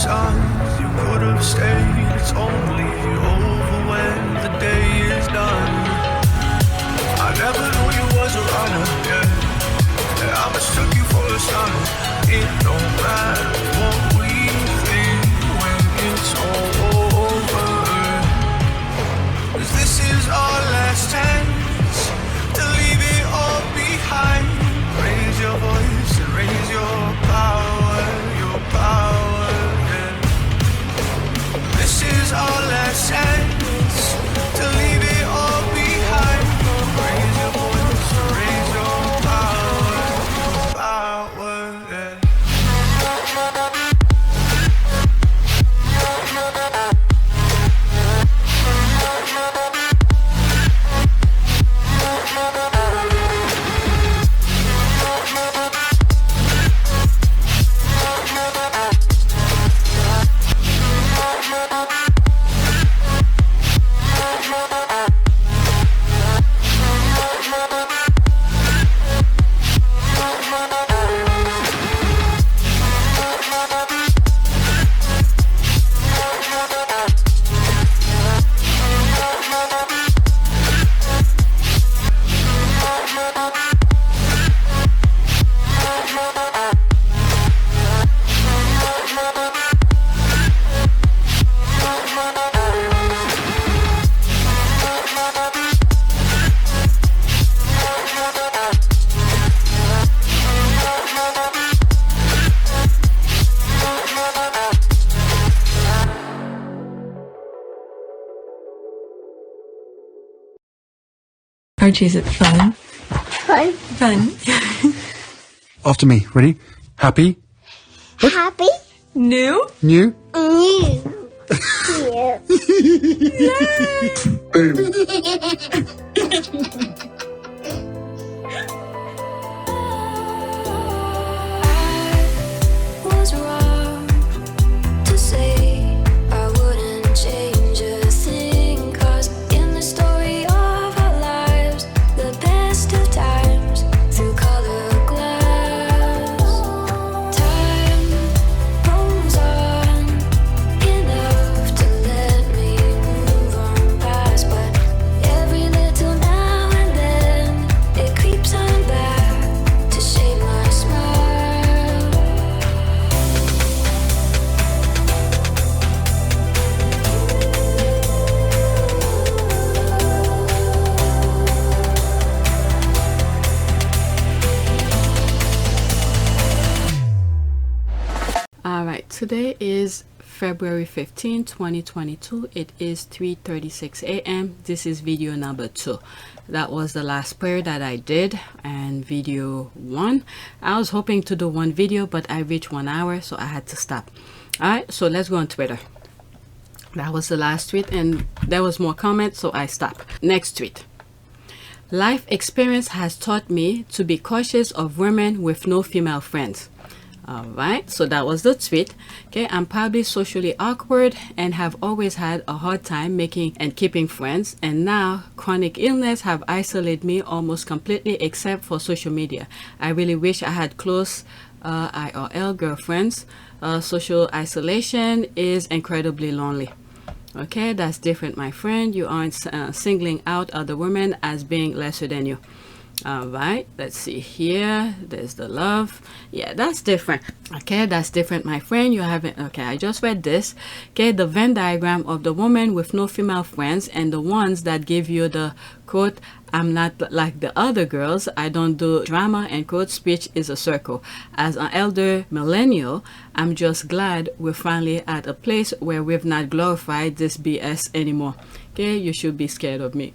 signs you could have stayed. It's only over when the day is done. I never knew you was a runner, yeah. I mistook you for a son. It don't matter what we think when it's all over. 'Cause this is our last chance to leave it all behind. Raise your voice and raise your power, yeah. This is our last chance to leave it all behind. Raise your voice and raise your power, yeah. Archie, is it fun? Fun. Fun. After me. Ready? Happy? Happy. New? New? New. Was wrong to say I wouldn't change a thing, 'cause in the story of our lives, the best of times through color glass, time rolls on enough to let me move on past, but every little now and then it creeps on back to shape my smile. All right, today is February 15, 2022. It is 3:36 a.m. This is video number 2. That was the last prayer that I did, and video 1. I was hoping to do one video, but I reached 1 hour, so I had to stop. All right, so let's go on Twitter. That was the last tweet, and there was more comments, so I stopped. Next tweet. Life experience has taught me to be cautious of women with no female friends. All right, so that was the tweet. Okay, I'm probably socially awkward and have always had a hard time making and keeping friends, and now chronic illness have isolated me almost completely except for social media. I really wish I had close IRL girlfriends. Social isolation is incredibly lonely. Okay, that's different, my friend. You aren't singling out other women as being lesser than you. All right, let's see here. There's the love. Yeah, that's different. Okay, that's different, my friend. You haven't. Okay, I just read this. Okay, the Venn diagram of the woman with no female friends and the ones that give you the quote, I'm not like the other girls, I don't do drama, and quote, speech is a circle. As an elder millennial, I'm just glad we're finally at a place where we've not glorified this BS anymore. Okay, you should be scared of me.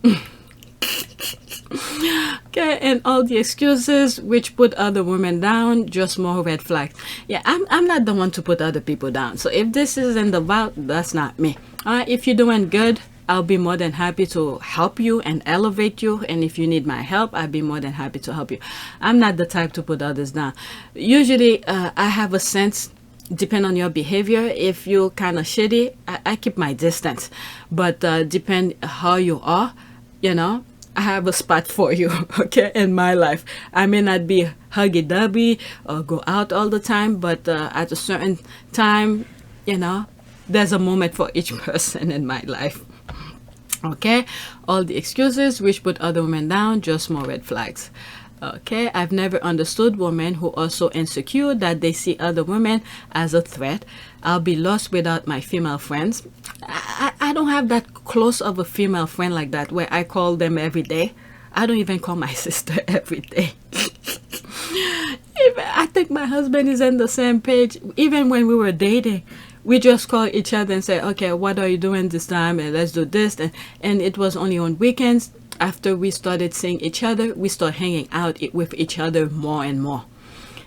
Okay, and all the excuses which put other women down, just more red flags. Yeah, I'm not the one to put other people down. So if this isn't about, that's not me. If you're doing good, I'll be more than happy to help you and elevate you. And if you need my help, I'll be more than happy to help you. I'm not the type to put others down. Usually, I have a sense, depend on your behavior. If you're kind of shitty, I keep my distance. But depend how you are, you know, I have a spot for you, okay, in my life. I may not be huggy-dubby or go out all the time, but at a certain time, there's a moment for each person in my life. Okay, all the excuses which put other women down, just more red flags. Okay, I've never understood women who are so insecure that they see other women as a threat. I'll be lost without my female friends. I don't have that close of a female friend like that where I call them every day. I don't even call my sister every day. I think my husband is on the same page. Even when we were dating, we just call each other and say, okay, what are you doing this time? And let's do this. And it was only on weekends. After we started seeing each other, we start hanging out with each other more and more.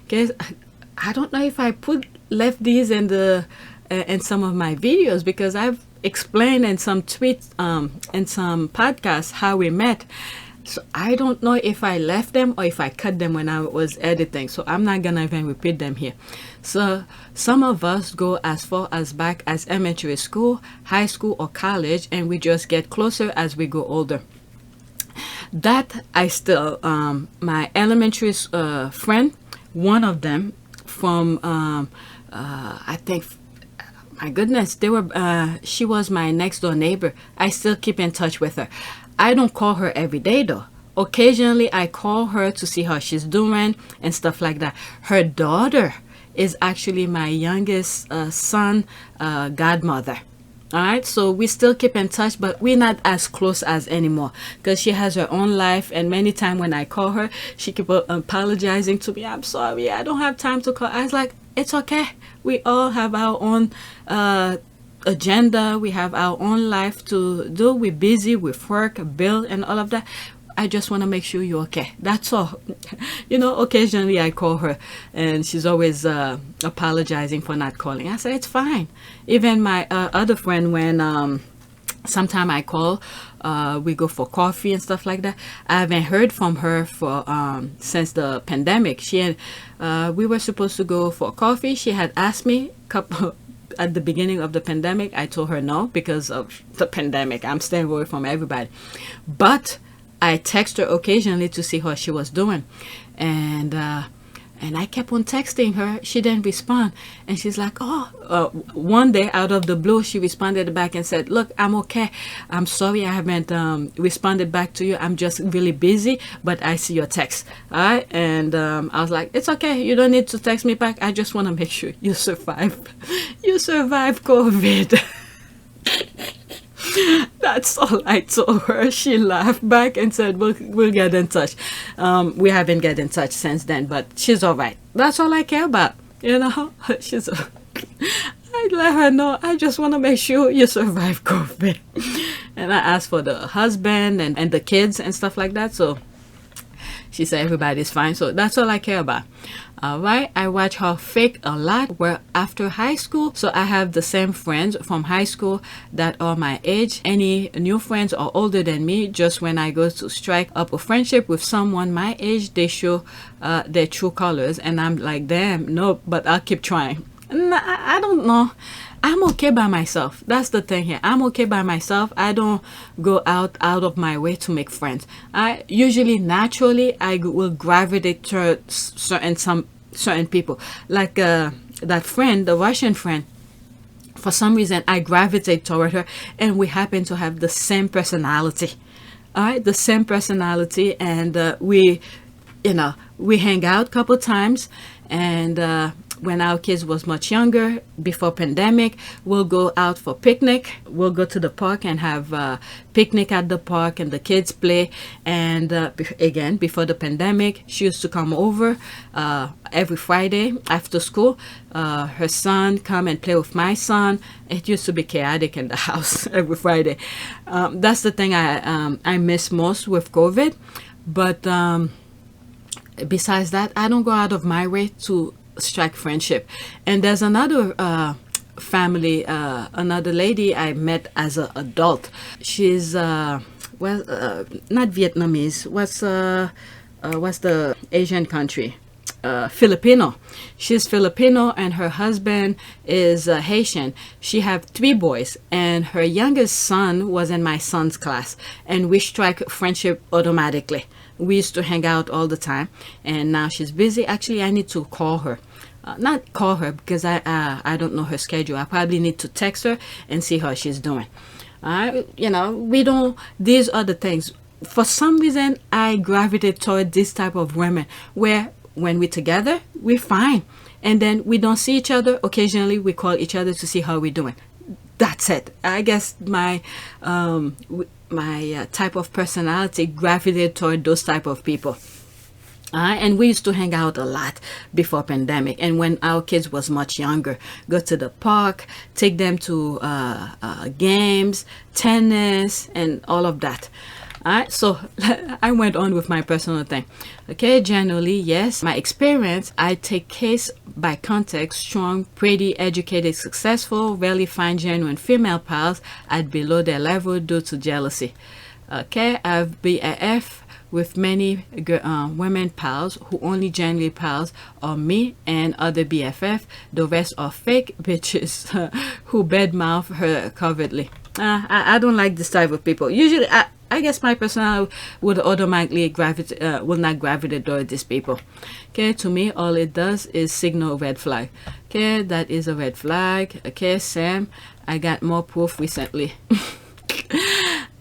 Okay, I don't know if I left these in some of my videos, because I've explained in some tweets, in some podcasts how we met. So I don't know if I left them or if I cut them when I was editing. So I'm not gonna even repeat them here. So some of us go as far as back as elementary school, high school, or college, and we just get closer as we go older. That I still, my elementary friend, one of them from, I think, my goodness, she was my next door neighbor. I still keep in touch with her. I don't call her every day though. Occasionally I call her to see how she's doing and stuff like that. Her daughter is actually my youngest son godmother. All right, so we still keep in touch, but we're not as close as anymore, because she has her own life, and many times when I call her, she keep apologizing to me. I'm sorry, I don't have time to call. I was like, it's okay. We all have our own agenda. We have our own life to do. We're busy with work, bill, and all of that. I just want to make sure you're okay. That's all. Occasionally I call her and she's always apologizing for not calling. I say, it's fine. Even my other friend, when sometime I call, we go for coffee and stuff like that. I haven't heard from her for since the pandemic. We were supposed to go for coffee. She had asked me at the beginning of the pandemic. I told her no because of the pandemic. I'm staying away from everybody. But I text her occasionally to see how she was doing, and I kept on texting her. She didn't respond, and she's like, one day out of the blue, she responded back and said, look, I'm okay. I'm sorry I haven't responded back to you. I'm just really busy, but I see your text. All right, and I was like, it's okay. You don't need to text me back. I just want to make sure you survive. You survive COVID. That's all I told her. She laughed back and said, we'll get in touch. We haven't get in touch since then, but she's all right. That's all I care about. I let her know, I just want to make sure you survive COVID. And I asked for the husband and the kids and stuff like that. So she said everybody's fine. So that's all I care about. All right, I watch her fake a lot. We're after high school, so I have the same friends from high school that are my age. Any new friends are older than me. Just when I go to strike up a friendship with someone my age, they show their true colors, and I'm like, damn, no, but I'll keep trying. I don't know. I'm okay by myself. That's the thing here. I'm okay by myself. I don't go out of my way to make friends. I usually naturally I will gravitate to certain people. Like that friend, the Russian friend. For some reason, I gravitate toward her, and we happen to have the same personality. All right, the same personality, and we hang out a couple times, and when our kids was much younger, before pandemic, we'll go out for picnic. We'll go to the park and have a picnic at the park, and the kids play. And again, before the pandemic, she used to come over every Friday after school. Her son come and play with my son. It used to be chaotic in the house every Friday. That's the thing I miss most with COVID. But besides that, I don't go out of my way to strike friendship. And there's another family, another lady I met as an adult. She's not Vietnamese. What's the Asian country? Filipino. She's Filipino, and her husband is Haitian. She have 3 boys, and her youngest son was in my son's class, and we strike friendship automatically. We used to hang out all the time, and now she's busy. Actually, I need to call her. not call her because I don't know her schedule. I probably need to text her and see how she's doing. You know, we don't, these are the things. For some reason, I gravitate toward this type of women where when we're together, we're fine. And then we don't see each other. Occasionally, we call each other to see how we're doing. That's it. I guess my type of personality gravitated toward those type of people. And we used to hang out a lot before pandemic, and when our kids was much younger, go to the park, take them to games, tennis, and all of that. Alright, so I went on with my personal thing. Okay, generally, yes, my experience, I take case by context, strong, pretty, educated, successful, rarely find genuine female pals at below their level due to jealousy. Okay, I have BFF with many women pals who only genuinely pals are me and other BFF. The rest are fake bitches who badmouth her covertly. I don't like this type of people. Usually, I guess my personality would automatically gravitate, will not gravitate toward these people. Okay, to me, all it does is signal red flag. Okay, that is a red flag. Okay, Sam, I got more proof recently.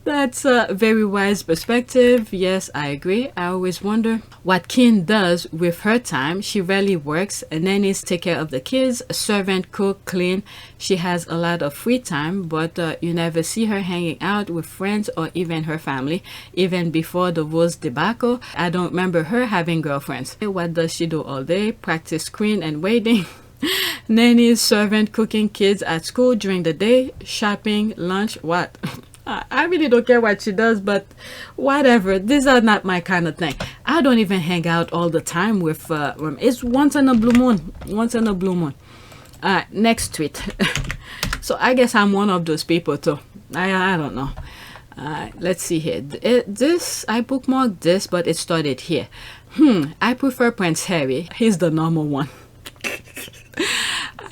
That's a very wise perspective. Yes, I agree. I always wonder what Kim does with her time. She rarely works. Nannies take care of the kids. Servant, cook, clean. She has a lot of free time, but you never see her hanging out with friends or even her family. Even before the Rose debacle, I don't remember her having girlfriends. What does she do all day? Practice screen and waiting. Nannies, servant, cooking, kids at school during the day, shopping, lunch, what? I really don't care what she does, but whatever. These are not my kind of thing. I don't even hang out all the time with it's once in a blue moon. Once in a blue moon. Next tweet. So I guess I'm one of those people too. I don't know. Let's see here. This I bookmarked this, but it started here. I prefer Prince Harry. He's the normal one.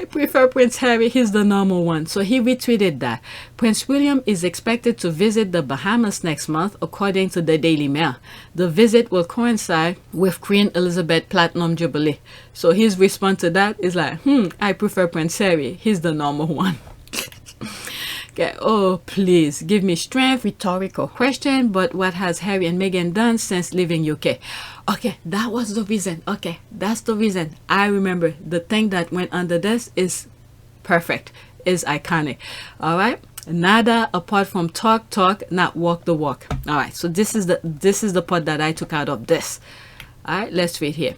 I prefer Prince Harry. He's the normal one. So he retweeted that. Prince William is expected to visit the Bahamas next month, according to the Daily Mail. The visit will coincide with Queen Elizabeth Platinum Jubilee. So his response to that is like, I prefer Prince Harry. He's the normal one. Okay, oh, please give me strength. Rhetorical question, but what has Harry and Meghan done since leaving UK? Okay, that was the reason. Okay, that's the reason. I remember the thing that went under this is perfect, is iconic. All right, nada apart from talk, not walk the walk. All right, so this is the part that I took out of this. All right, let's read here.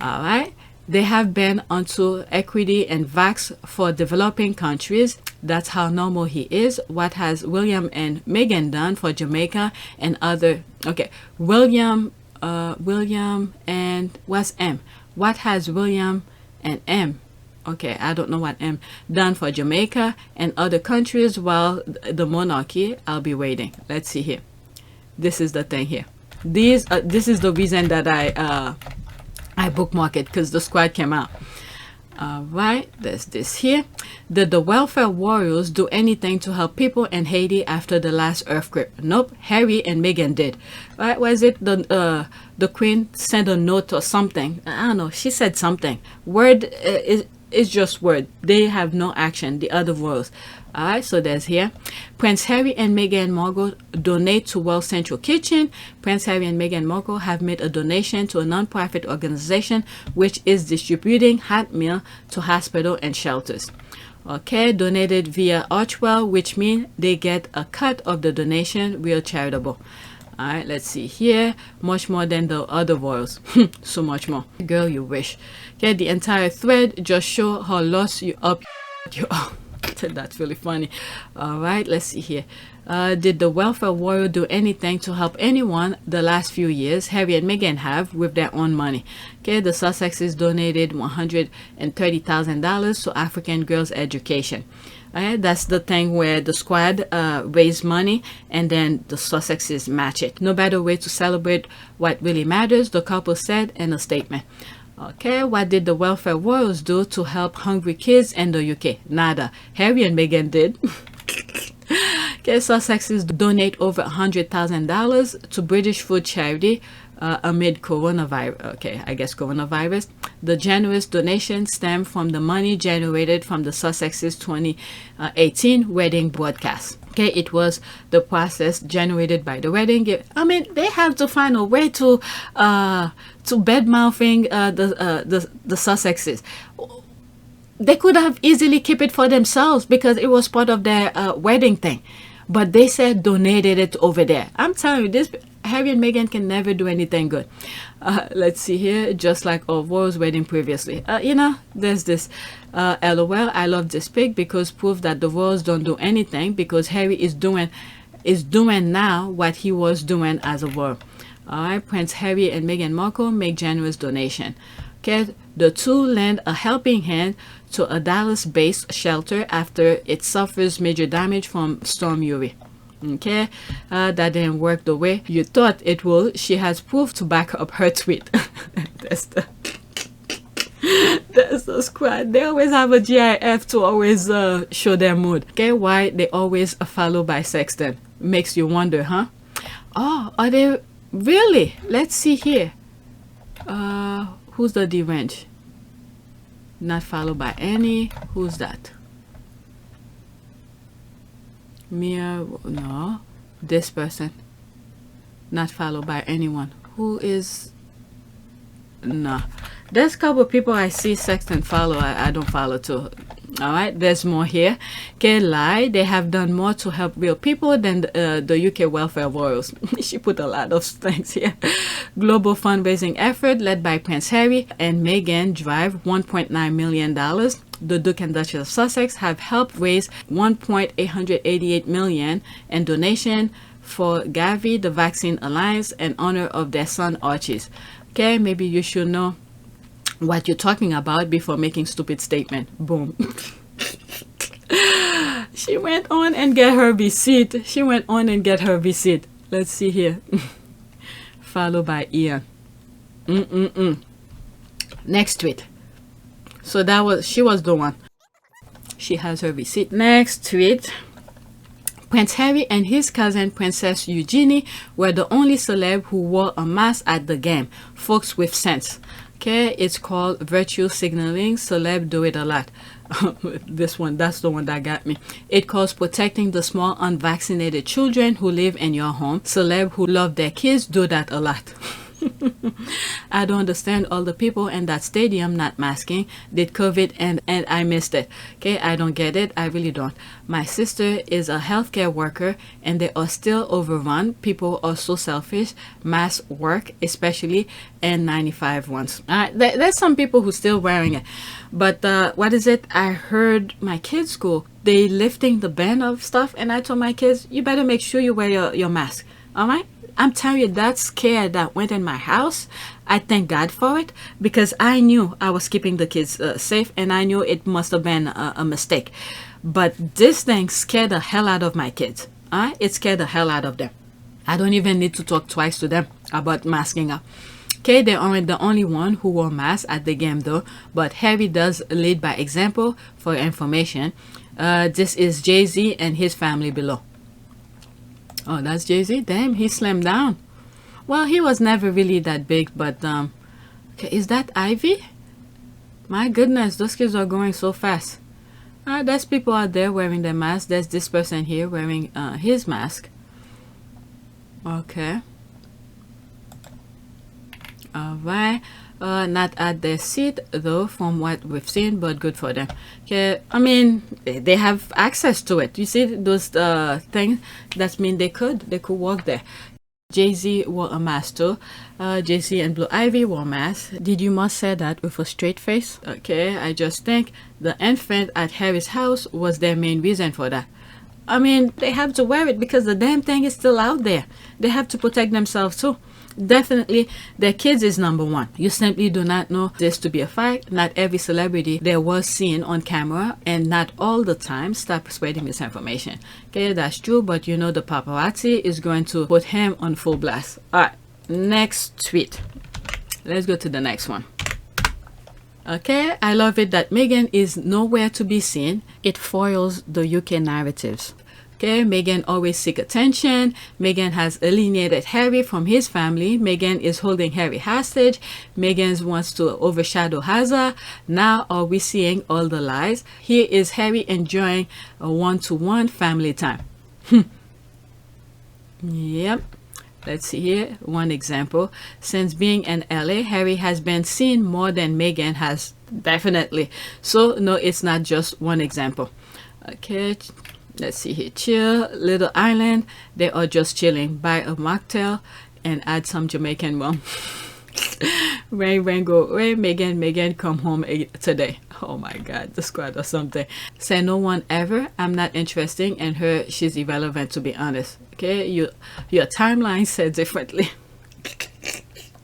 All right, they have been onto equity and vax for developing countries. That's how normal he is. What has William and Meghan done for Jamaica and other? Okay, William and what's M? What has William and M? Okay, I don't know what M done for Jamaica and other countries while the monarchy. I'll be waiting. Let's see here. This is the thing here. This is the reason that I bookmarked it, because the squad came out. All right, there's this here. Did the welfare warriors do anything to help people in Haiti after the last earthquake? Nope. Harry and Meghan did. Right? Was it the Queen sent a note or something? I don't know. She said something. Word is just word. They have no action. The other royals. All right, so there's here. Prince Harry and Meghan Markle donate to World Central Kitchen. Prince Harry and Meghan Markle have made a donation to a non-profit organization which is distributing hot meal to hospital and shelters. Okay, donated via Archwell, which means they get a cut of the donation. Real charitable. All right, let's see here. Much more than the other royals. So much more. Girl, you wish. Okay, the entire thread just show how lost you up you are. That's really funny. All right, let's see here. Did the welfare warrior do anything to help anyone the last few years? Harry and Meghan have with their own money. Okay, the Sussexes donated $130,000 to African girls' education. Alright, that's the thing where the squad raise money and then the Sussexes match it. No better way to celebrate what really matters, the couple said in a statement. Okay, what did the welfare warriors do to help hungry kids in the UK? Nada. Harry and Meghan did. Okay, Sussexes donate over $100,000 to British food charity amid coronavirus. Okay, I guess coronavirus. The generous donation stemmed from the money generated from the Sussex's 2018 wedding broadcast. Okay, it was the process generated by the wedding. I mean, they have to find a way to bad mouthing the Sussexes. They could have easily kept it for themselves because it was part of their wedding thing, but they said donated it over there. I'm telling you, this Harry and Meghan can never do anything good. Let's see here, just like our royals wedding previously. You know, there's this LOL. I love this pic because proof that the royals don't do anything, because Harry is doing now what he was doing as a royal. All right, Prince Harry and Meghan Markle make generous donation. Okay, the two lend a helping hand to a Dallas-based shelter after it suffers major damage from Storm Uri. Okay, that didn't work the way you thought it would. She has proof to back up her tweet. That's the squad. They always have a GIF to always show their mood. Okay, why they always followed by Sexton? Makes you wonder, huh? Oh, are they really? Let's see here. Who's the deranged? Not followed by any. Who's that? Mia? No. This person. Not followed by anyone. Who is? No. There's a couple of people I see Sexton follow. I don't follow too. All right, there's more here. Okay, lie. They have done more to help real people than the UK welfare royals. She put a lot of things here. Global fundraising effort led by Prince Harry and Meghan drive $1.9 million. The Duke and Duchess of Sussex have helped raise $1.888 million in donation for Gavi, the Vaccine Alliance, in honor of their son Aussies. Okay, maybe you should know what you're talking about before making stupid statement. Boom. She went on and get her receipt. She went on and get her receipt. Let's see here. Followed by Ian. Next tweet. So that was, she was the one. She has her receipt. Next tweet. Prince Harry and his cousin Princess Eugenie were the only celeb who wore a mask at the game. Folks with sense. Okay, it's called virtue signaling. Celeb do it a lot. This one, that's the one that got me. It calls protecting the small unvaccinated children who live in your home. Celeb who love their kids do that a lot. I don't understand all the people in that stadium not masking. Did COVID and I missed it. Okay, I don't get it. I really don't. My sister is a healthcare worker and they are still overrun. People are so selfish. Mask work, especially N95 ones. There's some people who still wearing it. But what is it? I heard my kids go, they lifting the ban of stuff, and I told my kids, you better make sure you wear your mask. All right? I'm telling you, that scare that went in my house, I thank God for it, because I knew I was keeping the kids safe, and I knew it must have been a mistake. But this thing scared the hell out of my kids. It scared the hell out of them. I don't even need to talk twice to them about masking up. Okay, they aren't the only one who wore masks at the game though, but Harry does lead by example. For information, this is Jay-Z and his family below. Oh, that's Jay-Z? Damn, he slimmed down. Well, he was never really that big, but okay, is that Ivy? My goodness, those kids are going so fast. There's people out there wearing their mask. There's this person here wearing his mask. Okay. All right. Not at their seat though, from what we've seen, but good for them. Okay, I mean, they have access to it. You see those things? That mean they could walk there. Jay-Z wore a mask too. Jay-Z and Blue Ivy wore masks. Did you must say that with a straight face? Okay, I just think the infant at Harry's house was their main reason for that. I mean, they have to wear it because the damn thing is still out there. They have to protect themselves too. Definitely, their kids is number one. You simply do not know this to be a fact. Not every celebrity there was seen on camera, and not all the time. Stop spreading misinformation. Okay, that's true, but you know the paparazzi is going to put him on full blast. Alright, next tweet. Let's go to the next one. Okay, I love it that Meghan is nowhere to be seen. It foils the UK narratives. Okay, Meghan always seek attention. Meghan has alienated Harry from his family. Meghan is holding Harry hostage. Meghan wants to overshadow Hazard. Now are we seeing all the lies? Here is Harry enjoying a one-to-one family time. Yep. Let's see here. One example. Since being in LA, Harry has been seen more than Meghan has. Definitely. So, no, it's not just one example. Okay. Let's see here. Chill. Little Island. They are just chilling. Buy a mocktail and add some Jamaican rum. Rain, go away. Meghan, come home today. Oh my God, the squad or something. Say no one ever. I'm not interested in her. She's irrelevant, to be honest. Okay, your timeline said differently.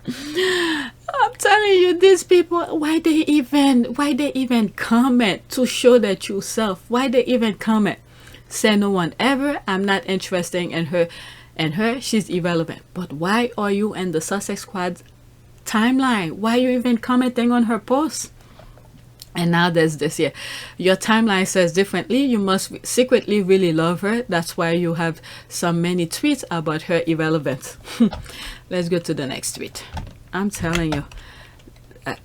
I'm telling you, these people, why they even comment to show their true self? Why they even comment? Say no one ever. I'm not interested in her. And her, she's irrelevant. But why are you in the Sussex squad's timeline? Why are you even commenting on her posts? And now there's this here. Your timeline says differently. You must secretly really love her. That's why you have so many tweets about her irrelevance. Let's go to the next tweet. I'm telling you,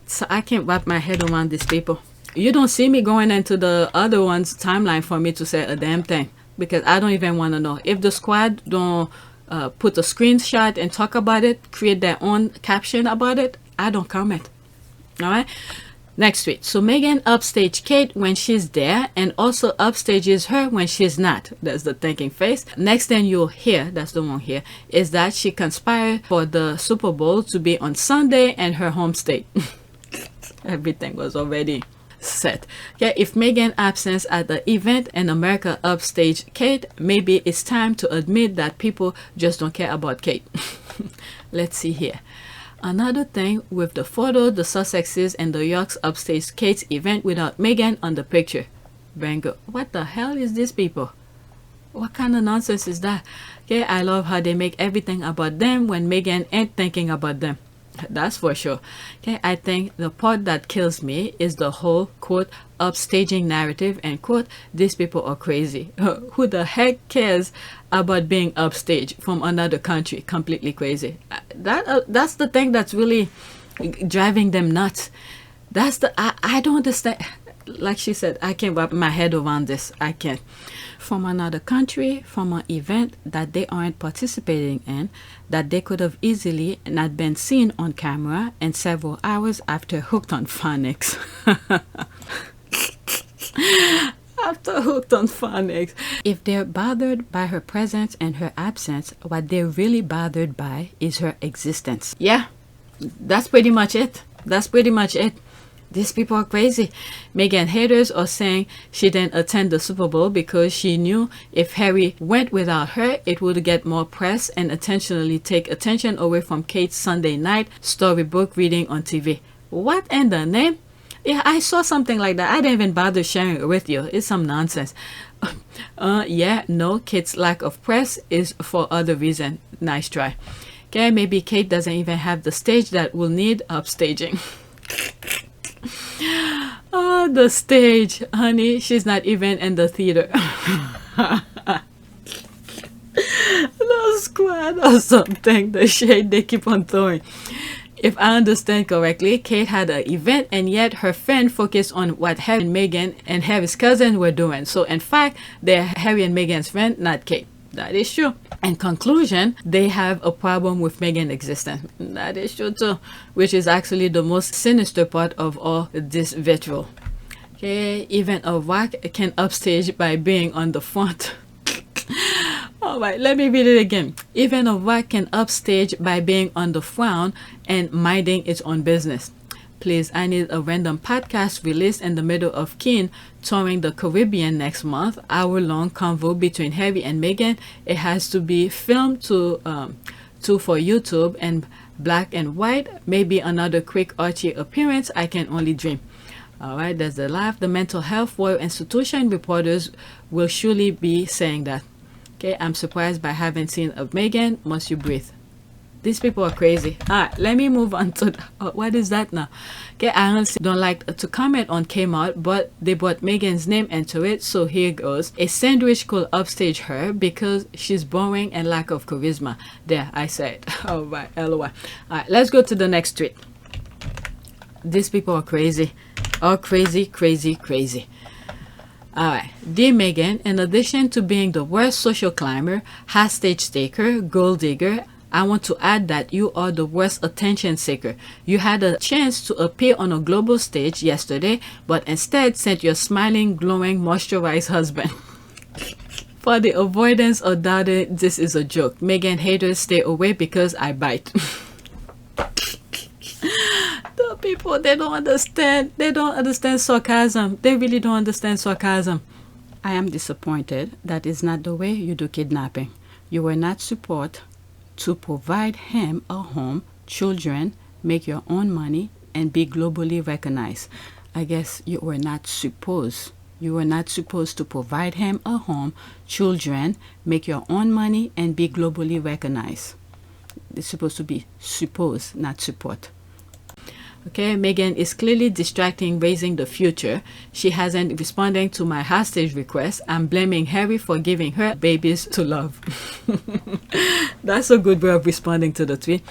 so I can't wrap my head around these people. You don't see me going into the other one's timeline for me to say a damn thing, because I don't even want to know. If the squad don't put a screenshot and talk about it, create their own caption about it, I don't comment. All right. Next tweet. So Meghan upstage Kate when she's there and also upstages her when she's not. That's the thinking face. Next thing you'll hear, that's the one here, is that she conspired for the Super Bowl to be on Sunday and her home state. Everything was already set. Okay, if Meghan absence at the event and America upstage Kate, maybe it's time to admit that people just don't care about Kate. Let's see here. Another thing with the photo, the Sussexes and the Yorks upstage Kate's event without Meghan on the picture. Bango. What the hell is this, people? What kind of nonsense is that? Okay, I love how they make everything about them when Meghan ain't thinking about them. That's for sure. Okay, I think the part that kills me is the whole quote upstaging narrative and quote these people are crazy. Who the heck cares about being upstage from another country? Completely crazy. That's the thing that's really driving them nuts. That's the I don't understand. Like she said, I can't wrap my head around this. I can't. From another country, from an event that they aren't participating in, that they could have easily not been seen on camera, and several hours after hooked on phonics. After hooked on phonics. If they're bothered by her presence and her absence, what they're really bothered by is her existence. Yeah, that's pretty much it. That's pretty much it. These people are crazy. Meghan haters are saying she didn't attend the Super Bowl because she knew if Harry went without her, it would get more press and intentionally take attention away from Kate's Sunday night storybook reading on TV. What in the name? Yeah, I saw something like that. I didn't even bother sharing it with you. It's some nonsense. Yeah, no, Kate's lack of press is for other reason. Nice try. Okay, maybe Kate doesn't even have the stage that will need upstaging. Oh, the stage, honey. She's not even in the theater. The squad or something. The shade they keep on throwing. If I understand correctly, Kate had an event and yet her friend focused on what Harry and Meghan and Harry's cousin were doing. So in fact, they're Harry and Meghan's friend, not Kate. That is true. In conclusion, they have a problem with Meghan's existence. That is true too, which is actually the most sinister part of all this vitriol. Okay, even a rock can upstage by being on the front. All right, let me read it again. Even a rock can upstage by being on the front and minding its own business. Please, I need a random podcast released in the middle of Keen touring the Caribbean next month. Hour-long convo between Harry and Meghan. It has to be filmed to for YouTube and black and white. Maybe another quick Archie appearance. I can only dream. All right, there's the laugh. The mental health Royal Institution reporters will surely be saying that. Okay, I'm surprised by having seen of Meghan. Must you breathe? These people are crazy. All right, let me move on to what is that now? Okay, I honestly don't like to comment on Kmart, but they brought Meghan's name into it, so here goes. A sandwich could upstage her because she's boring and lack of charisma. There, I said. All right, LOL. All right, let's go to the next tweet. These people are crazy. Oh, crazy, crazy, crazy. Alright, Dear Meghan, in addition to being the worst social climber, hostage taker, gold digger, I want to add that you are the worst attention seeker. You had a chance to appear on a global stage yesterday, but instead sent your smiling, glowing, moisturized husband. For the avoidance of doubting, this is a joke. Meghan haters, stay away because I bite. The people, they don't understand. They don't understand sarcasm. They really don't understand sarcasm. I am disappointed. That is not the way you do kidnapping. You were not supposed to provide him a home, children, make your own money, and be globally recognized. I guess you were not supposed. You were not supposed to provide him a home, children, make your own money, and be globally recognized. It's supposed to be suppose, not support. Okay, Meghan is clearly distracting, raising the future. She hasn't responding to my hostage request. I'm blaming Harry for giving her babies to love. That's a good way of responding to the tweet.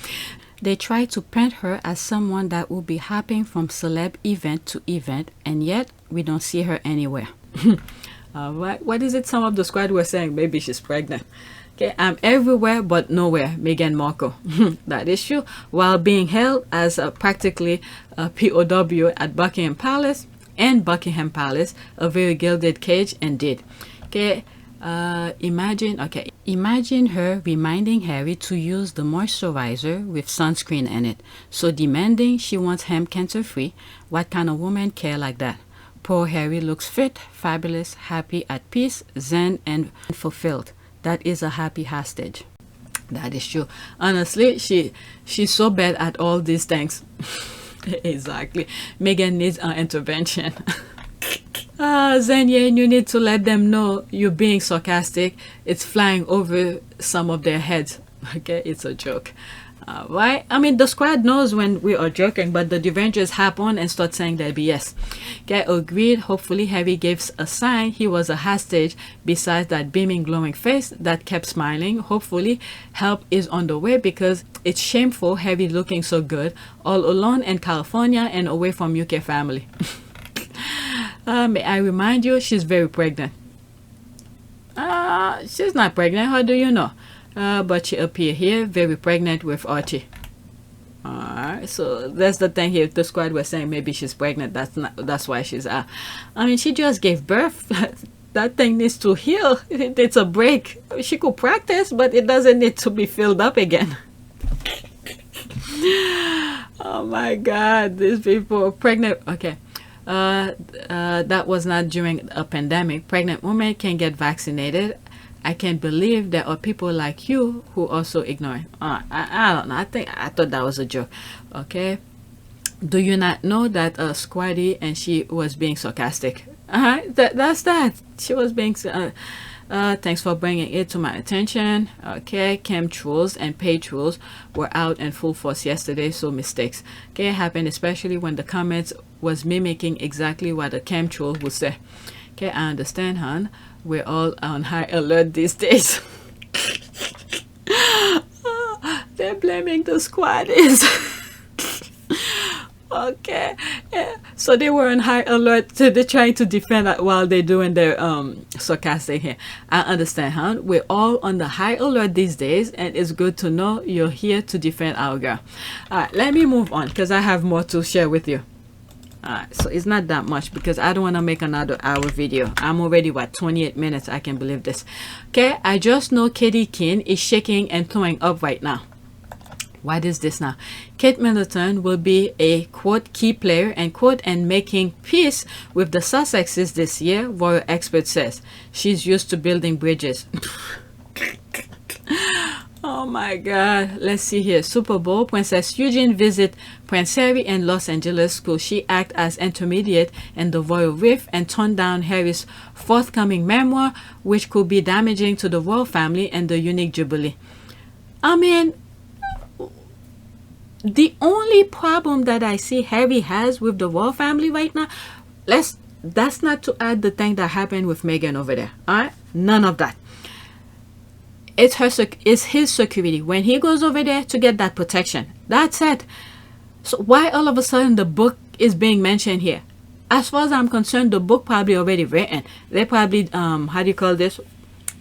They try to paint her as someone that will be hopping from celeb event to event, and yet we don't see her anywhere. What is it some of the squad were saying? Maybe she's pregnant. Okay, I'm everywhere but nowhere, Meghan Markle. That is true. While being held as practically a POW at Buckingham Palace, a very gilded cage indeed. Okay, imagine her reminding Harry to use the moisturizer with sunscreen in it. So demanding she wants him cancer-free. What kind of woman care like that? Poor Harry looks fit, fabulous, happy, at peace, zen, and fulfilled. That is a happy hostage. That is true. Honestly, she's so bad at all these things. Exactly. Meghan needs an intervention. Zenyen, you need to let them know you're being sarcastic. It's flying over some of their heads. Okay, it's a joke. Right? I mean, the squad knows when we are joking, but the Devengers hop on and start saying their BS. Okay, agreed. Hopefully, Harry gives a sign he was a hostage besides that beaming, glowing face that kept smiling. Hopefully, help is on the way because it's shameful Harry looking so good, all alone in California and away from UK family. May I remind you, she's very pregnant. She's not pregnant. How do you know? But she appeared here very pregnant with Archie. Alright, so that's the thing here. The squad was saying maybe she's pregnant. That's why she's I mean, she just gave birth. That thing needs to heal. It's a break. She could practice, but it doesn't need to be filled up again. Oh my god, these people are pregnant. Okay. That was not during a pandemic. Pregnant women can get vaccinated. I can't believe there are people like you who also ignore. I don't know. I thought that was a joke. Okay. Do you not know that Squaddy and she was being sarcastic? That's that. She was being. Thanks for bringing it to my attention. Okay, chemtrolls and patrolls were out in full force yesterday, so mistakes. Okay, happened especially when the comments was mimicking exactly what a chemtroll would say. Okay, I understand, hon. We're all on high alert these days. They're blaming the squaddies. Okay, yeah. So they were on high alert. So they're trying to defend that while they're doing their sarcastic here. I understand, huh? We're all on the high alert these days, and it's good to know you're here to defend our girl. All right, let me move on because I have more to share with you. Alright, so it's not that much because I don't want to make another hour video. I'm already, 28 minutes. I can believe this. Okay, I just know Katie Keane is shaking and throwing up right now. What is this now? Kate Middleton will be a, quote, key player and, quote, and making peace with the Sussexes this year, royal expert says. She's used to building bridges. Oh my god. Let's see here. Super Bowl. Princess Eugenie visit Prince Harry in Los Angeles. Could she act as intermediate in the royal rift and turn down Harry's forthcoming memoir, which could be damaging to the royal family and the unique jubilee? I mean, The only problem that I see Harry has with the royal family right now, that's not to add the thing that happened with Meghan over there. All right, none of that. It's his security when he goes over there to get that protection. That's it. So why all of a sudden the book is being mentioned here? As far as I'm concerned, the book probably already written. They probably how do you call this?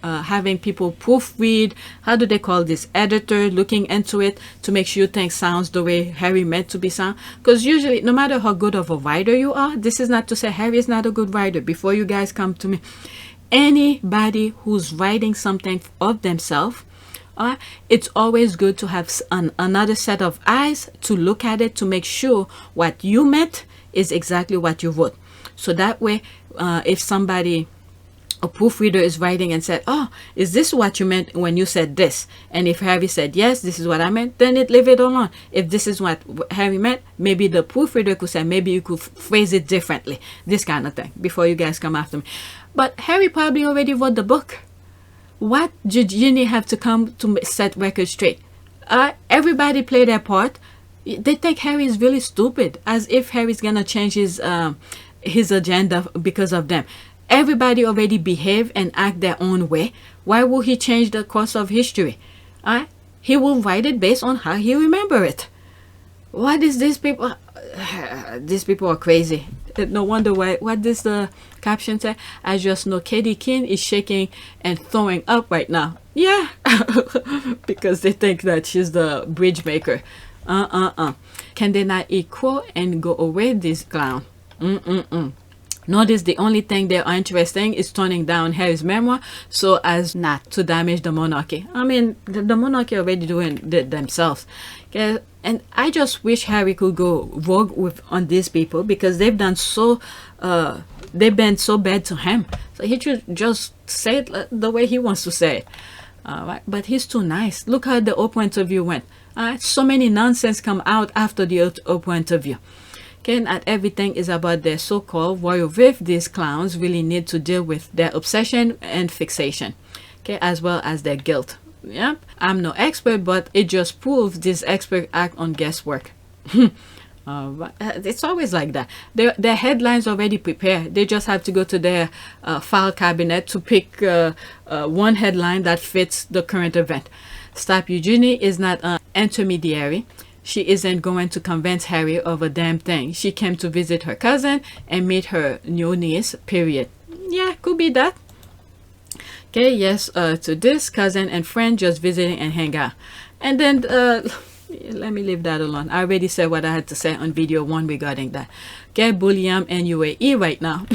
Having people proofread, how do they call this, editor, looking into it to make sure things sounds the way Harry meant to be sound. Because usually, no matter how good of a writer you are, this is not to say Harry is not a good writer. Before you guys come to me, anybody who's writing something of themselves, it's always good to have another set of eyes to look at it to make sure what you meant is exactly what you wrote. So that way, if somebody, a proofreader, is writing and said, oh, is this what you meant when you said this? And if Harry said, yes, this is what I meant, then leave it alone. If this is what Harry meant, maybe the proofreader could say, maybe you could phrase it differently. This kind of thing, before you guys come after me. But Harry probably already wrote the book. What did Eugenie have to come to set record straight? Everybody play their part. They think Harry is really stupid, as if Harry's gonna change his agenda because of them. Everybody already behave and act their own way. Why would he change the course of history? He will write it based on how he remember it. What is these people? These people are crazy. No wonder why. What does the caption say? I just know Katie Keene is shaking and throwing up right now. Yeah, because they think that she's the bridge maker. Can they not eat crow and go away, this clown? Notice the only thing they are interested in is turning down Harry's memoir so as not to damage the monarchy. I mean, the monarchy already doing it themselves. Okay? And I just wish Harry could go rogue on these people, because they've done so, they've been so bad to him. So he should just say it the way he wants to say it. Right? But he's too nice. Look how the Oprah interview went. So many nonsense come out after the Oprah interview. Okay, not everything is about their so-called royal riff. These clowns really need to deal with their obsession and fixation, okay, as well as their guilt. Yeah, I'm no expert, but it just proves these experts act on guesswork. It's always like that. Their headlines already prepared. They just have to go to their file cabinet to pick one headline that fits the current event. Stop Eugenie is not an intermediary. She isn't going to convince Harry of a damn thing. She came to visit her cousin and meet her new niece, period. Yeah, could be that. Okay, yes, to this cousin and friend just visiting and hang out. And then, let me leave that alone. I already said what I had to say on video 1 regarding that. Okay, Bulliam and UAE right now.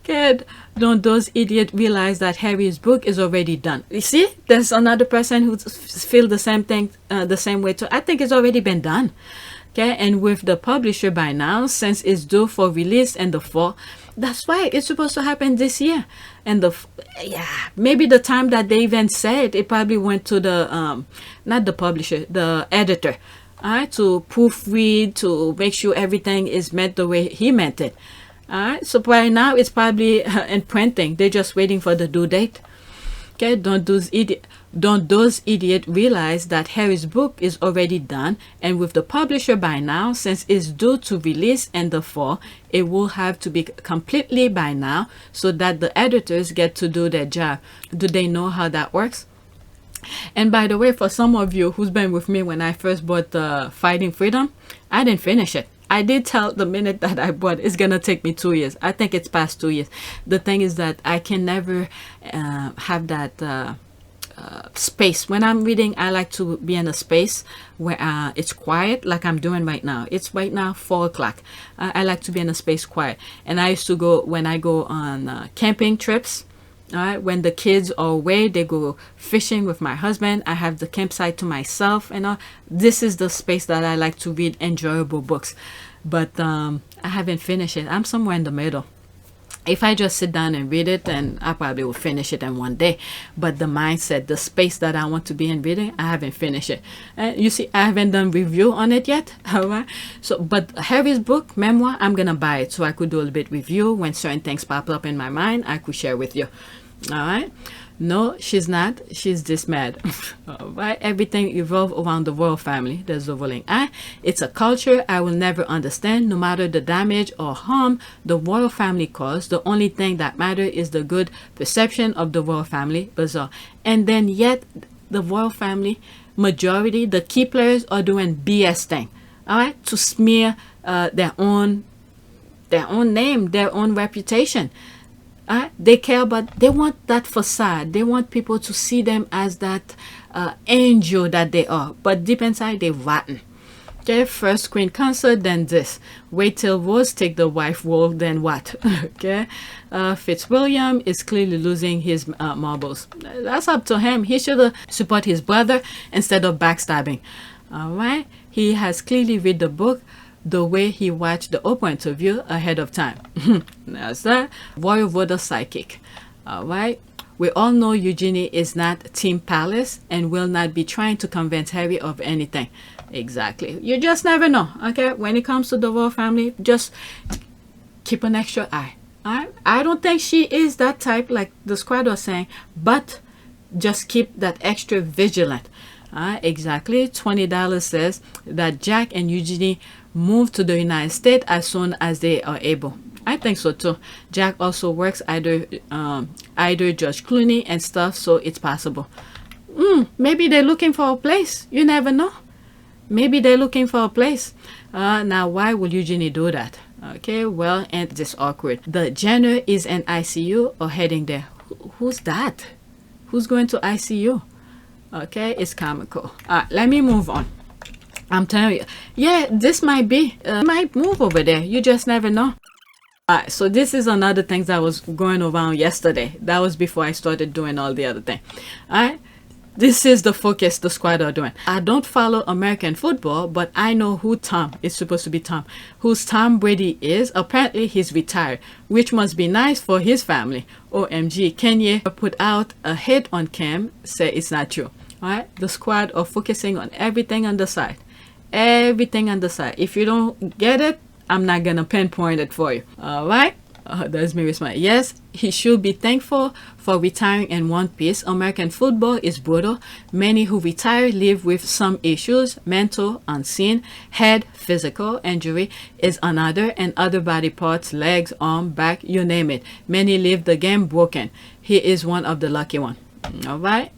Okay, don't those idiots realize that Harry's book is already done? You see, there's another person who feel the same thing, the same way too. I think it's already been done. Okay, and with the publisher by now, since it's due for release in the fall, that's why it's supposed to happen this year. And maybe the time that they even said, it probably went to the not the publisher, the editor, to proofread, to make sure everything is meant the way he meant it. Alright, so right now it's probably in printing. They're just waiting for the due date. Okay, don't those idiots realize that Harry's book is already done, and with the publisher by now, since it's due to release in the fall, it will have to be completely by now so that the editors get to do their job. Do they know how that works? And by the way, for some of you who's been with me when I first bought Fighting Freedom, I didn't finish it. I did tell the minute that I bought it's gonna take me 2 years. I think it's past 2 years. The thing is that I can never have that space. When I'm reading, I like to be in a space where it's quiet, like I'm doing right now. It's right now 4 o'clock. I like to be in a space quiet. And I used to go, when I go on camping trips, when the kids are away, they go fishing with my husband. I have the campsite to myself, and this is the space that I like to read enjoyable books. But I haven't finished it. I'm somewhere in the middle. If I just sit down and read it, then I probably will finish it in one day. But the mindset, the space that I want to be in reading, I haven't finished it. You see, I haven't done review on it yet. All right. So, but Harry's book, memoir, I'm gonna buy it so I could do a little bit review. When certain things pop up in my mind, I could share with you. All right. No, she's not. She's this mad. Alright, everything revolves around the royal family. There's the rolling eye. It's a culture I will never understand, no matter the damage or harm the royal family caused. The only thing that matters is the good perception of the royal family. Bizarre. And then yet, the royal family, majority, the key players are doing BS thing. Alright, to smear their own name, their own reputation. They care about, they want that facade. They want people to see them as that angel that they are. But deep inside, they're rotten. Okay, first Queen Consort, then this. Wait till Rose take the wife role, then what? Okay, Fitzwilliam is clearly losing his marbles. That's up to him. He should support his brother instead of backstabbing. All right, he has clearly read the book the way he watched the Oprah interview ahead of time. That's that. Royal voter psychic. All right. We all know Eugenie is not Team Palace and will not be trying to convince Harry of anything. Exactly. You just never know. Okay. When it comes to the royal family, just keep an extra eye. All right. I don't think she is that type, like the squad was saying, but just keep that extra vigilant. Exactly. $20 says that Jack and Eugenie move to the United States as soon as they are able. I think so too. Jack also works either George Clooney and stuff, so it's possible. Maybe they're looking for a place. You never know. Maybe they're looking for a place. Now, why would Eugenie do that? Okay, well, and this awkward. The Jenner is in ICU or heading there. Who's that? Who's going to ICU? Okay, it's comical. Let me move on. I'm telling you, yeah, this might be, might move over there. You just never know. So this is another thing that was going around yesterday. That was before I started doing all the other thing. This is the focus the squad are doing. I don't follow American football, but I know who Tom, it's supposed to be Tom, who's Tom Brady is. Apparently he's retired, which must be nice for his family. OMG, Kenya put out a hit on Cam, say it's not true. Alright, the squad are focusing on everything on the side. Everything on the side. If you don't get it, I'm not gonna pinpoint it for you. All right. There's me smile. Yes, he should be thankful for retiring in one piece. American football is brutal. Many who retire live with some issues: mental, unseen; head, physical injury is another, and other body parts, legs, arm, back, you name it. Many leave the game broken. He is one of the lucky one. All right.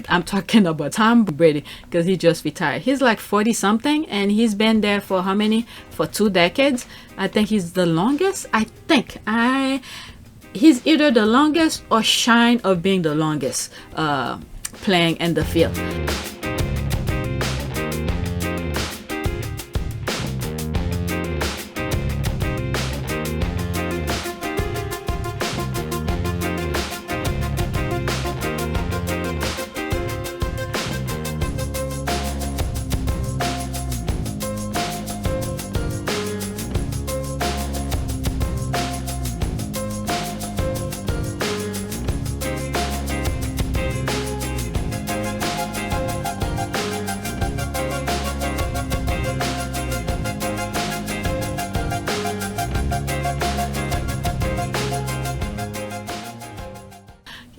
I'm talking about Tom Brady because he just retired. He's like 40 something and he's been there for how many? For 2 decades. I think he's the longest. He's either the longest or shine of being the longest playing in the field.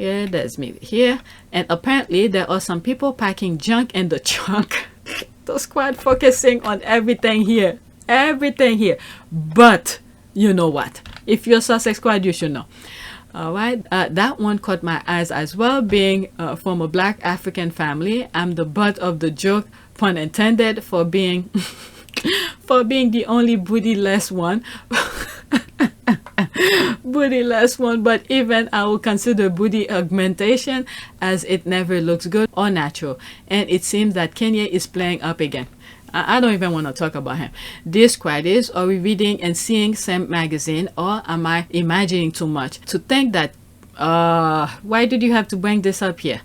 Yeah, there's me here. And apparently there are some people packing junk in the trunk. The squad focusing on everything here. Everything here. But you know what? If you're Sussex squad, you should know. All right. That one caught my eyes as well. Being from a black African family, I'm the butt of the joke, pun intended, for being the only bootyless one. Bootyless one, but even I will consider booty augmentation as it never looks good or natural. And it seems that Kenya is playing up again. I don't even want to talk about him. This quite is, are we reading and seeing same magazine, or am I imagining too much? To think that, why did you have to bring this up here?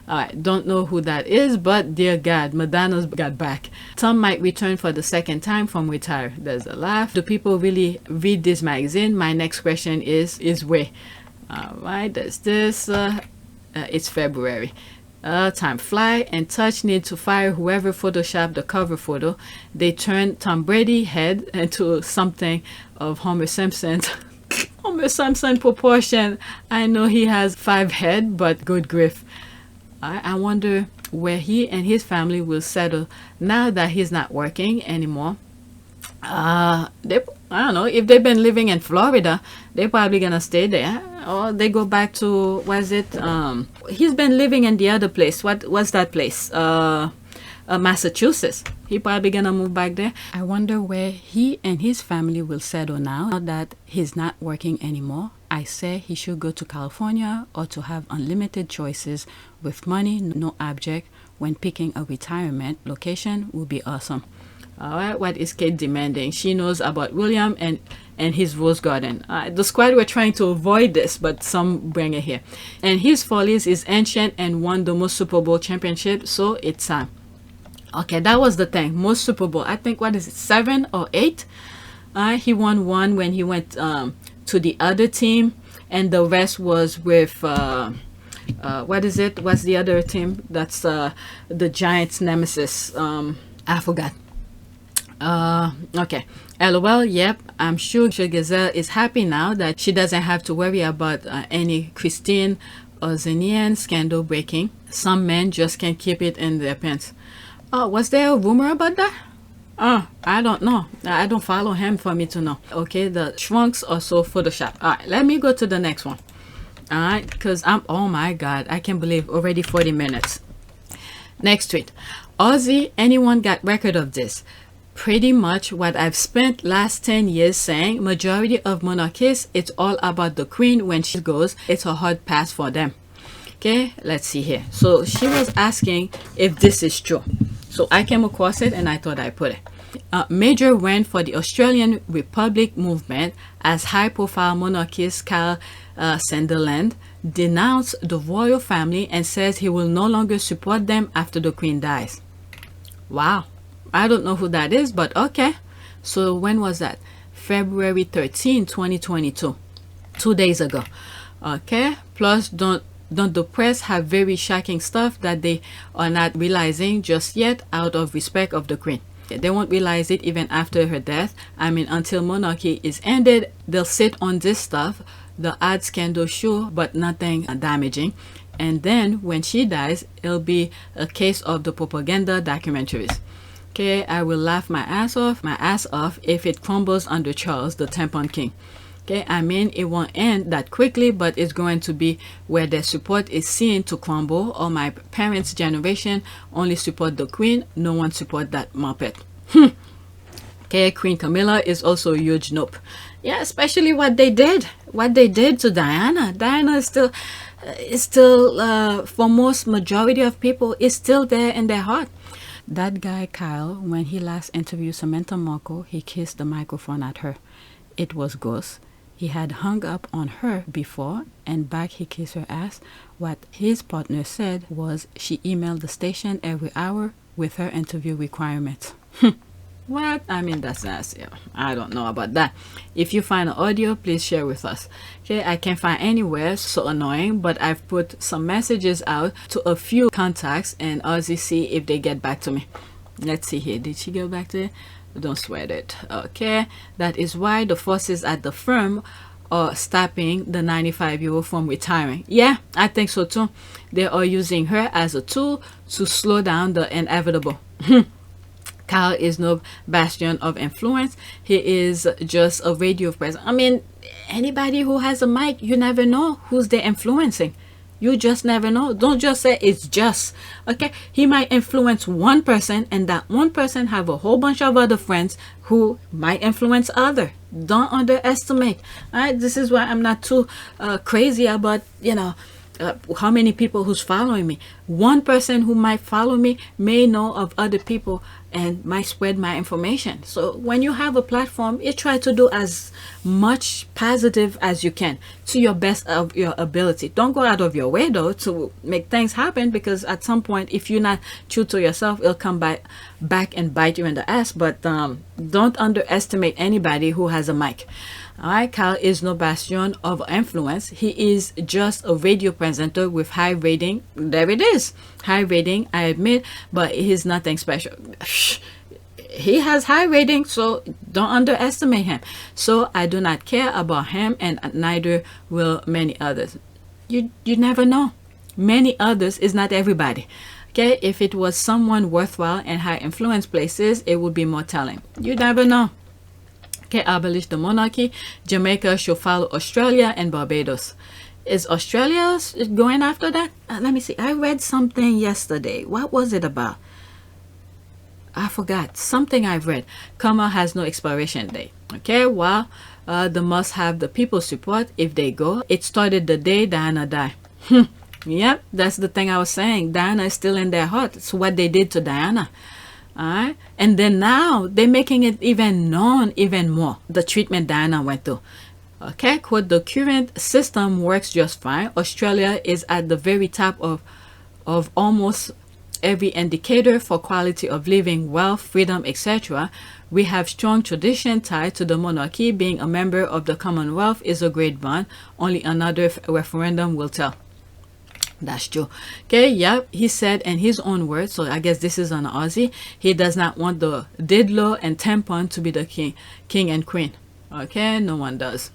I don't know who that is, but dear God, Madonna's got back. Tom might return for the second time from retire. There's a laugh. Do people really read this magazine? My next question is where? All right, there's this. It's February. Time fly, and Touch need to fire whoever photoshopped the cover photo. They turned Tom Brady head into something of Homer Simpson's Samson proportion. I know he has 5 head, but good grief. I wonder where he and his family will settle now that he's not working anymore. I don't know, if they've been living in Florida, they're probably gonna stay there, or they go back to, was it, he's been living in the other place. What was that place? Massachusetts. He probably gonna move back there. I wonder where he and his family will settle now that he's not working anymore. I say he should go to California, or to have unlimited choices with money, no object, when picking a retirement location would be awesome. All right, what is Kate demanding? She knows about William and his rose garden. The squad were trying to avoid this, but some bring it here. And his follies is ancient and won the most Super Bowl championship, so it's time. Okay, that was the thing. Most Super Bowl. I think, what is it, 7 or 8? He won one when he went to the other team, and the rest was with what is it? What's the other team? That's the Giants' nemesis. I forgot. Okay. LOL, yep. I'm sure Gazelle is happy now that she doesn't have to worry about any Christine or Zenian scandal breaking. Some men just can't keep it in their pants. Oh, was there a rumor about that? I don't know. I don't follow him for me to know. Okay, the trunks are so Photoshop. All right, let me go to the next one. All right, because oh my God, I can't believe already 40 minutes. Next tweet. Aussie, anyone got record of this? Pretty much what I've spent last 10 years saying. Majority of monarchists, it's all about the queen. When she goes, it's a hard pass for them. Okay, let's see here. So she was asking if this is true. So I came across it and I thought I put it. Major win for the Australian Republic movement as high-profile monarchist Carl Sunderland denounced the royal family and says he will no longer support them after the queen dies. Wow. I don't know who that is, but okay. So when was that? February 13, 2022. 2 days ago. Okay. Plus, don't the press have very shocking stuff that they are not realizing just yet out of respect of the queen? They won't realize it even after her death. I mean, until monarchy is ended, they'll sit on this stuff. The ad scandal, sure, but nothing damaging. And then when she dies, it'll be a case of the propaganda documentaries. Okay, I will laugh my ass off if it crumbles under Charles, the tampon king. Okay, I mean, it won't end that quickly, but it's going to be where their support is seen to crumble. Or my parents' generation only support the queen, no one support that muppet. Okay, Queen Camilla is also a huge nope. Yeah, especially what they did to Diana. Diana is still for most majority of people, is still there in their heart. That guy Kyle, when he last interviewed Samantha Markle, he kissed the microphone at her. It was gross. He had hung up on her before, and back he kissed her ass. What his partner said was she emailed the station every hour with her interview requirements. What? I mean, that's nasty. I don't know about that. If you find an audio, please share with us. Okay, I can't find anywhere, so annoying, but I've put some messages out to a few contacts and Aussie see if they get back to me. Let's see here. Did she get back to it? Don't sweat it. Okay, that is why the forces at the firm are stopping the 95-year-old from retiring. Yeah, I think so too. They are using her as a tool to slow down the inevitable. Kyle is no bastion of influence. He is just a radio presence. I mean, anybody who has a mic, you never know who's they influencing. You just never know. Don't just say it's just. Okay, he might influence one person, and that one person have a whole bunch of other friends who might influence other. Don't underestimate. All right, this is why I'm not too crazy about, you know, how many people who's following me. One person who might follow me may know of other people and might spread my information. So when you have a platform, you try to do as much positive as you can to your best of your ability. Don't go out of your way though to make things happen, because at some point, if you're not true to yourself, it'll come back and bite you in the ass. But don't underestimate anybody who has a mic. All right, Kyle is no bastion of influence. He is just a radio presenter with high rating. There it is, high rating, I admit, but he's nothing special. he has high rating, so don't underestimate him. So I do not care about him, and neither will many others. You never know. Many others is not everybody. Okay, if it was someone worthwhile and high influence places, it would be more telling. You never know. Okay, abolish the monarchy. Jamaica should follow Australia and Barbados. Is Australia going after that? Let me see. I read something yesterday. What was it about? I forgot. Something I've read. Comma has no expiration date. Okay, well, they must have the people's support if they go. It started the day Diana died. Yep, that's the thing I was saying. Diana is still in their heart. It's what they did to Diana. Alright, and then now they're making it even known even more, the treatment Diana went through. Okay, quote, the current system works just fine. Australia is at the very top of almost every indicator for quality of living, wealth, freedom, etc. We have strong tradition tied to the monarchy. Being a member of the Commonwealth is a great bond. Only another referendum will tell. That's true. Okay, yep, he said in his own words, so I guess this is an Aussie, he does not want the Didlo and Tampon to be the king and queen. Okay, no one does.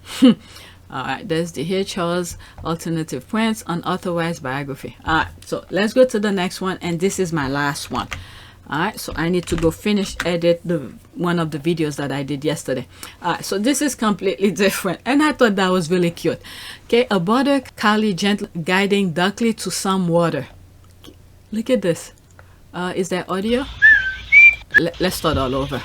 Alright, there's the here Charles alternative prints, unauthorized biography. Alright, so let's go to the next one, and this is my last one. Alright, so I need to go finish edit one of the videos that I did yesterday. Alright, so this is completely different, and I thought that was really cute. Okay, a border collie gently guiding duckling to some water. Look at this. Is there audio? Let's start all over.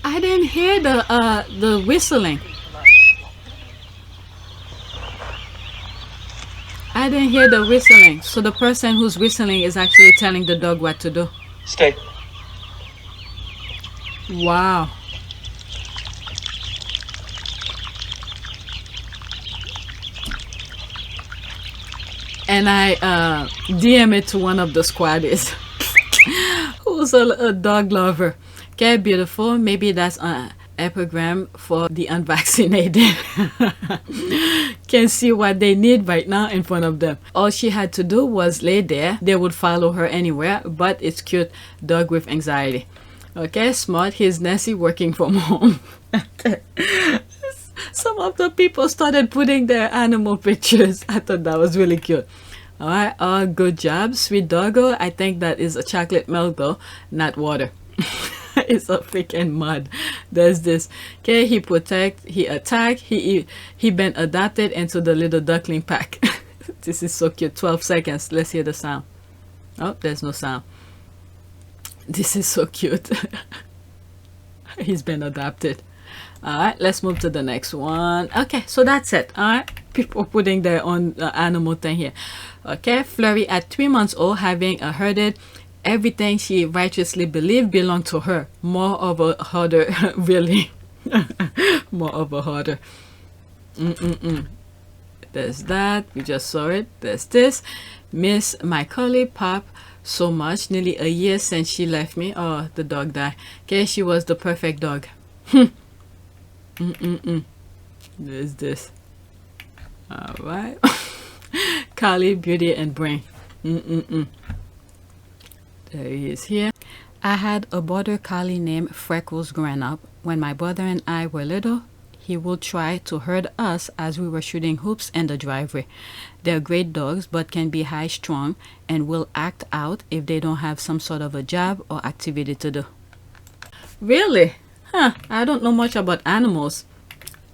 I didn't hear the whistling. I didn't hear the whistling. So the person who's whistling is actually telling the dog what to do. Stay. Wow. And I DM it to one of the squaddies who's a dog lover. Okay, beautiful. Maybe that's an epigram for the unvaccinated. Can see what they need right now in front of them. All she had to do was lay there. They would follow her anywhere, but it's cute. Dog with anxiety. Okay, smart. Here's Nessie working from home. Some of the people started putting their animal pictures. I thought that was really cute. Alright, good job, sweet doggo. I think that is a chocolate milk though, not water. It's a freaking mud. There's this. Okay, he protect, he attack, he been adopted into the little duckling pack. This is so cute. 12 seconds. Let's hear the sound. Oh, there's no sound. This is so cute. He's been adopted. Alright, let's move to the next one. Okay, so that's it. Alright, people putting their own animal thing here. Okay, Flurry at 3 months old, having a herded. Everything she righteously believed belonged to her. More of a hoarder, really. More of a hoarder. There's that. We just saw it. There's this. Miss my collie Pop so much. Nearly a year since she left me. Oh, the dog died. Okay, she was the perfect dog. There's this. Alright. Collie, beauty, and brain. There he is here. I had a border collie named Freckles growing up. When my brother and I were little, he would try to herd us as we were shooting hoops in the driveway. They're great dogs, but can be high strung and will act out if they don't have some sort of a job or activity to do. Really? Huh, I don't know much about animals.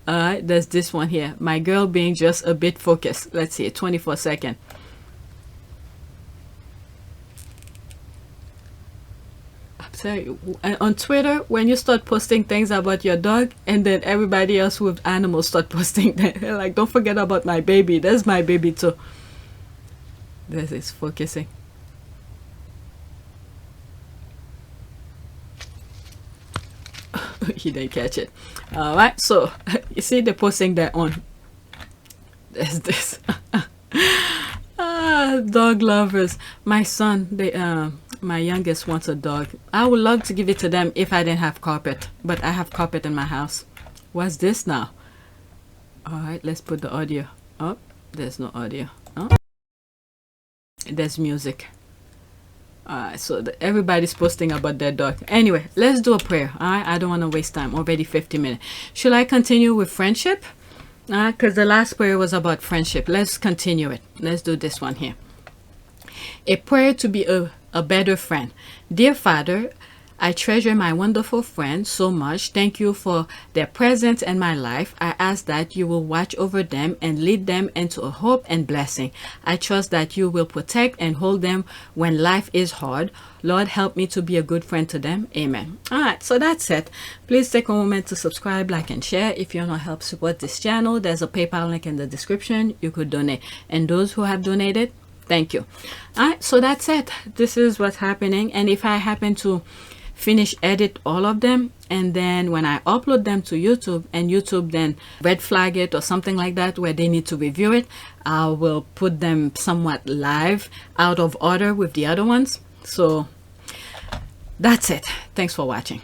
Alright, there's this one here. My girl being just a bit focused. Let's see, 24 seconds. On Twitter, when you start posting things about your dog and then everybody else with animals start posting that, like, don't forget about my baby. There's my baby too. This is focusing. He didn't catch it. Alright, so you see they're posting their own. There's this. Dog lovers. My son, my youngest wants a dog. I would love to give it to them if I didn't have carpet, but I have carpet in my house. What's this now? All right, let's put the audio. Oh, there's no audio. Oh, there's music. So everybody's posting about their dog. Anyway, let's do a prayer. All right, I don't want to waste time. Already 50 minutes. Should I continue with friendship? Because the last prayer was about friendship. Let's continue it. Let's do this one here. A prayer to be a better friend. Dear Father, I treasure my wonderful friends so much. Thank you for their presence in my life. I ask that you will watch over them and lead them into a hope and blessing. I trust that you will protect and hold them when life is hard. Lord, help me to be a good friend to them. Amen. All right, so that's it. Please take a moment to subscribe, like, and share. If you want to help support this channel, there's a PayPal link in the description. You could donate. And those who have donated, thank you. All right, so that's it. This is what's happening. And if I happen to finish edit all of them, and then when I upload them to YouTube and YouTube then red flag it or something like that where they need to review it, I will put them somewhat live out of order with the other ones. So that's it. Thanks for watching.